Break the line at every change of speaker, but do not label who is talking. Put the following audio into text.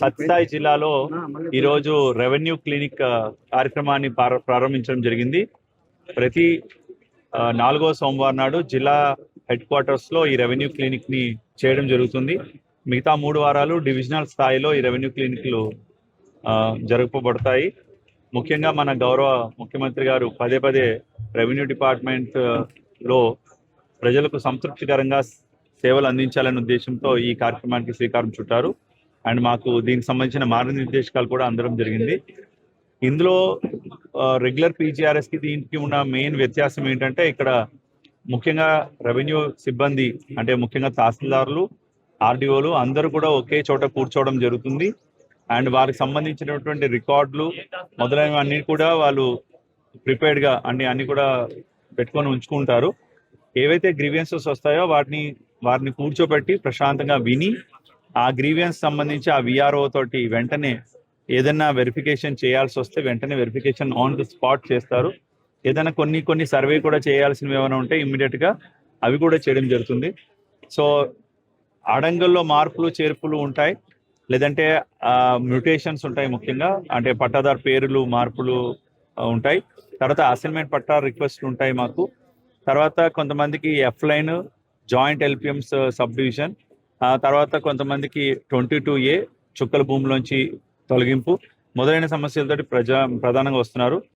సత్యసాయి జిల్లాలో ఈరోజు revenue clinic కార్యక్రమాన్ని ప్రారంభించడం జరిగింది. ప్రతి 4వ సోమవారం నాడు జిల్లా హెడ్ క్వార్టర్స్లో ఈ రెవెన్యూ క్లినిక్ని చేయడం జరుగుతుంది. మిగతా 3 వారాలు డివిజనల్ స్థాయిలో ఈ రెవెన్యూ క్లినిక్లు జరపబడతాయి. ముఖ్యంగా మన గౌరవ ముఖ్యమంత్రి గారు పదే పదే రెవెన్యూ డిపార్ట్మెంట్లో ప్రజలకు సంతృప్తికరంగా సేవలు అందించాలనే ఉద్దేశంతో ఈ కార్యక్రమానికి శ్రీకారం చుట్టారు. అండ్ మాకు దీనికి సంబంధించిన మార్గనిర్దేశకాలు కూడా అందడం జరిగింది. ఇందులో రెగ్యులర్ పీజీఆర్ఎస్కి దీనికి ఉన్న మెయిన్ వ్యత్యాసం ఏంటంటే, ఇక్కడ ముఖ్యంగా రెవెన్యూ సిబ్బంది అంటే ముఖ్యంగా తహసీల్దారులు, ఆర్డీఓలు అందరూ కూడా ఒకే చోట కూర్చోవడం జరుగుతుంది. అండ్ వారికి సంబంధించినటువంటి రికార్డులు మొదలైనవన్నీ కూడా వాళ్ళు ప్రిపేర్డ్గా అన్ని కూడా పెట్టుకొని ఉంచుకుంటారు. ఏవైతే గ్రీవియన్సెస్ వస్తాయో వారిని కూర్చోబెట్టి ప్రశాంతంగా విని ఆ గ్రీవియన్స్ సంబంధించి ఆ విఆర్ఓ తోటి వెంటనే ఏదైనా వెరిఫికేషన్ చేయాల్సి వస్తే వెంటనే వెరిఫికేషన్ ఆన్ ది స్పాట్ చేస్తారు. ఏదైనా కొన్ని సర్వే కూడా చేయాల్సినవి ఏమైనా ఉంటే ఇమ్మీడియట్గా అవి కూడా చేయడం జరుగుతుంది. సో అడంగల్లో మార్పులు చేర్పులు ఉంటాయి, లేదంటే మ్యూటేషన్స్ ఉంటాయి. ముఖ్యంగా అంటే పట్టాదారు పేర్లు మార్పులు ఉంటాయి. తర్వాత అసైన్మెంట్ పట్టా రిక్వెస్ట్లు ఉంటాయి మాకు. తర్వాత కొంతమందికి F line joint LPMs sub division, తర్వాత కొంతమందికి 22A చుక్కల భూమిలోంచి తొలగింపు మొదలైన సమస్యలతోటి ప్రధానంగా వస్తున్నారు.